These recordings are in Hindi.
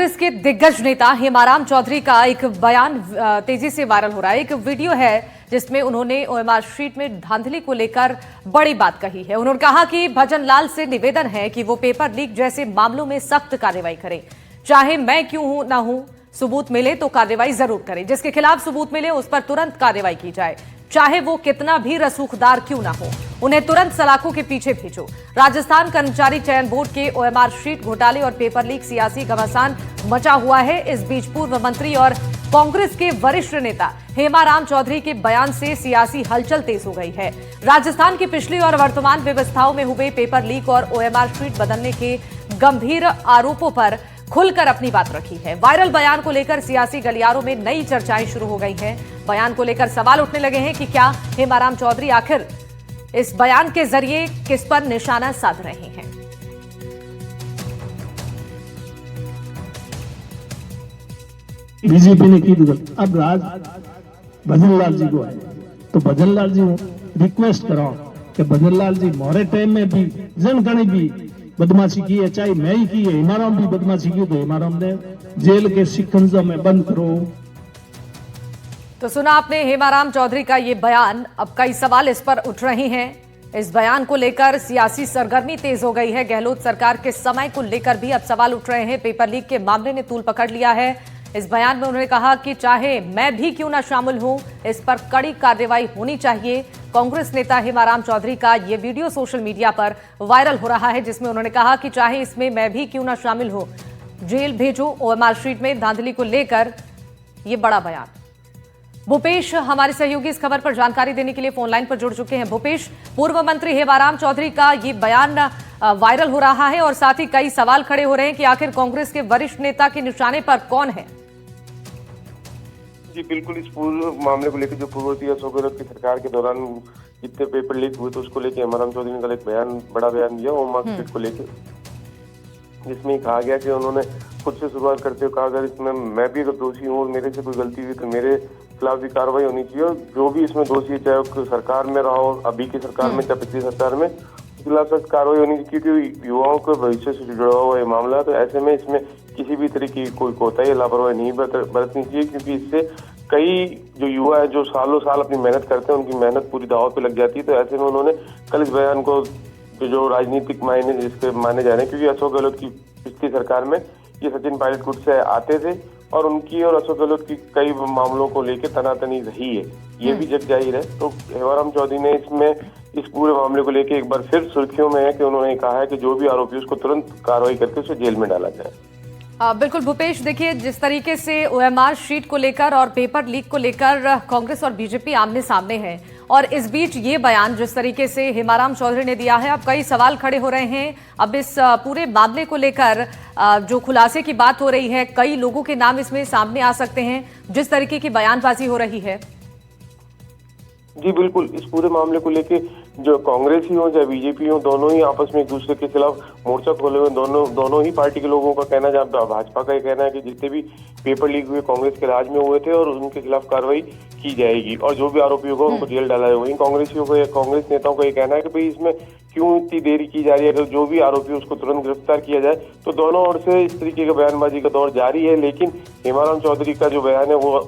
कांग्रेस के दिग्गज नेता हेमाराम चौधरी का एक बयान तेजी से वायरल हो रहा है। एक वीडियो है जिसमें उन्होंने ओएमआर शीट में धांधली को लेकर बड़ी बात कही है। उन्होंने कहा कि भजन लाल से निवेदन है कि वो पेपर लीक जैसे मामलों में सख्त कार्रवाई करें, चाहे मैं क्यों हूं ना हूं, सबूत मिले तो कार्रवाई जरूर करें। जिसके खिलाफ सबूत मिले उस पर तुरंत कार्रवाई की जाए, चाहे वो कितना भी रसूखदार क्यों ना हो, उन्हें तुरंत सलाखों के पीछे भेजो। राजस्थान कर्मचारी चयन बोर्ड के ओएमआर शीट घोटाले और पेपर लीक सियासी घमासान मचा हुआ है। इस बीच पूर्व मंत्री और कांग्रेस के वरिष्ठ नेता हेमाराम चौधरी के बयान से सियासी हलचल तेज हो गई है। राजस्थान की पिछली और वर्तमान व्यवस्थाओं में हुए पेपर लीक और ओएमआर शीट बदलने के गंभीर आरोपों पर खुलकर अपनी बात रखी है। वायरल बयान को लेकर सियासी गलियारों में नई चर्चाएं शुरू हो गई हैं। बयान को लेकर सवाल उठने लगे हैं कि क्या हेमाराम चौधरी आखिर इस बयान के जरिए किस पर निशाना साध रहे हैं। बीजेपी ने की अब राज भजन लाल जी को है, तो भजन लाल जी रिक्वेस्ट करो कि भजन लाल जी मोरे टाइम में भी जनगणी भी बदमाशी की है, चाहे मैं ही की है, हेमाराम भी बदमाशी की, तो हेमाराम ने जेल के शिकंजा में बंद करो। तो सुना आपने हेमाराम चौधरी का ये बयान। अब कई सवाल इस पर उठ रहे हैं। इस बयान को लेकर सियासी सरगर्मी तेज हो गई है। गहलोत सरकार के समय को लेकर भी अब सवाल उठ रहे हैं। पेपर लीक के मामले ने तूल पकड़ लिया है। इस बयान में उन्होंने कहा कि चाहे मैं भी क्यों ना शामिल हूं, इस पर कड़ी कार्रवाई होनी चाहिए। कांग्रेस नेता हेमाराम चौधरी का ये वीडियो सोशल मीडिया पर वायरल हो रहा है, जिसमें उन्होंने कहा कि चाहे इसमें मैं भी क्यों ना शामिल हूं, जेल भेजो। ओएमआर शीट में धांधली को लेकर यह बड़ा बयान। भूपेश हमारे सहयोगी इस खबर पर जानकारी देने के लिए फोन लाइन पर जुड़ चुके हैं। भूपेश, पूर्व मंत्री हेमाराम चौधरी का ये बयान वायरल हो रहा है और साथ ही कई सवाल खड़े हो रहे हैं कि आखिर कांग्रेस के वरिष्ठ नेता के निशाने पर कौन है। जी बिल्कुल, इस पूरे मामले को लेकर जो पूर्ववर्ती अशोक गहलोत की सरकार के दौरान जितने पेपर लीक हुए तो उसको लेकर हेमाराम चौधरी ने कल एक बड़ा बयान दिया ओएमआर शीट को लेकर, जिसमें कहा गया कि उन्होंने खुद से शुरुआत करते हुए कहा अगर इसमें मैं भी अगर दोषी हूँ और मेरे से कोई गलती हुई तो मेरे खिलाफ भी कार्रवाई होनी चाहिए, और जो भी इसमें दोषी है चाहे वो सरकार में रहा हो, अभी की सरकार में चाहे पिछली सरकार में, उसके खिलाफ सख्त कार्रवाई होनी चाहिए, क्योंकि युवाओं के भविष्य से जुड़ा हुआ ये मामला है। तो ऐसे में इसमें किसी भी तरीके की कोई कोताही या लापरवाही नहीं बरतनी चाहिए, क्योंकि इससे कई जो युवा है जो सालों साल अपनी मेहनत करते हैं उनकी मेहनत पूरी दांव पे लग जाती है। तो ऐसे में उन्होंने कल इस बयान को जो राजनीतिक मायने जिसके माने जा रहे हैं, क्योंकि अशोक गहलोत की पिछली सरकार में ये सचिन पायलट गुट से आते थे और उनकी और अशोक गहलोत की कई मामलों को लेकर तनातनी रही है, ये भी जग जाहिर है। तो हेमाराम चौधरी ने इसमें इस पूरे मामले को लेकर एक बार फिर सुर्खियों में है कि उन्होंने कहा है कि जो भी आरोपी उसको तुरंत कार्रवाई करके उसे जेल में डाला जाए। बिल्कुल भूपेश, देखिए जिस तरीके से ओएमआर शीट को लेकर और पेपर लीक को लेकर कांग्रेस और बीजेपी आमने सामने हैं, और इस बीच ये बयान जिस तरीके से हेमाराम चौधरी ने दिया है, अब कई सवाल खड़े हो रहे हैं। अब इस पूरे मामले को लेकर जो खुलासे की बात हो रही है, कई लोगों के नाम इसमें सामने आ सकते हैं जिस तरीके की बयानबाजी हो रही है। जी बिल्कुल, इस पूरे मामले को लेके जो कांग्रेस ही हो चाहे बीजेपी हो, दोनों ही आपस में एक दूसरे के खिलाफ मोर्चा खोले हुए। दोनों ही पार्टी के लोगों का कहना है, जहाँ भाजपा का ये कहना है कि जितने भी पेपर लीक हुए कांग्रेस के राज में हुए थे और उनके खिलाफ कार्रवाई की जाएगी और जो भी आरोपी होगा उनको जेल डाला जाएगा। वहीं कांग्रेस नेताओं का ये कहना है कि भाई इसमें क्यों इतनी देरी की जा रही है, अगर जो भी आरोपी उसको तुरंत गिरफ्तार किया जाए। तो दोनों ओर से इस तरीके का बयानबाजी का दौर जारी है। लेकिन हेमाराम चौधरी का जो बयान है वो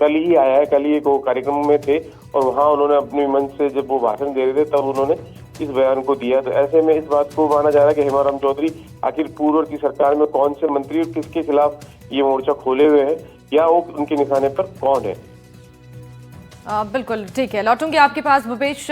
कल ही आया है। कल ही एक कार्यक्रम में थे और वहां उन्होंने अपने मंच से जब वो भाषण दे रहे थे तब उन्होंने इस बयान को दिया। तो ऐसे में इस बात को माना जा रहा है कि हेमाराम चौधरी आखिर पूर्व की सरकार में कौन से मंत्री और किसके खिलाफ ये मोर्चा खोले हुए हैं या वो उनके निशाने पर कौन है। बिल्कुल ठीक है, लौटूंगी आपके पास। भूपेश,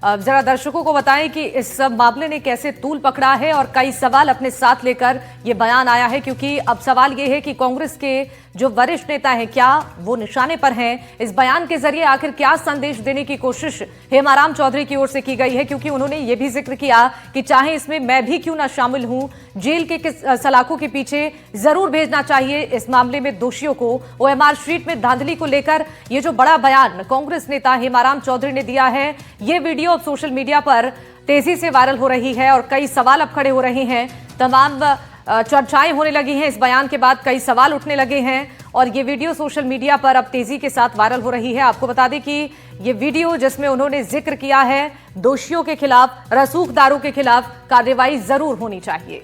जरा दर्शकों को बताएं कि इस मामले ने कैसे तूल पकड़ा है और कई सवाल अपने साथ लेकर ये बयान आया है, क्योंकि अब सवाल ये है कि कांग्रेस के जो वरिष्ठ नेता हैं क्या वो निशाने पर हैं। इस बयान के जरिए आखिर क्या संदेश देने की कोशिश हेमाराम चौधरी की ओर से की गई है, क्योंकि उन्होंने ये भी जिक्र किया कि चाहे इसमें मैं भी क्यों ना शामिल हूं, जेल के सलाखों के पीछे जरूर भेजना चाहिए इस मामले में दोषियों को। ओएमआर शीट में धांधली को लेकर ये जो बड़ा बयान कांग्रेस नेता हेमाराम चौधरी ने दिया है, ये वीडियो अब सोशल मीडिया पर तेजी से वायरल हो रही है और कई सवाल अब खड़े हो रहे हैं। तमाम चर्चाएं होने लगी हैं। इस बयान के बाद कई सवाल उठने लगे हैं और ये वीडियो सोशल मीडिया पर अब तेजी के साथ वायरल हो रही है। आपको बता दें कि ये वीडियो जिसमें उन्होंने जिक्र किया है दोषियों के खिलाफ, रसूखदारों के खिलाफ कार्रवाई जरूर होनी चाहिए।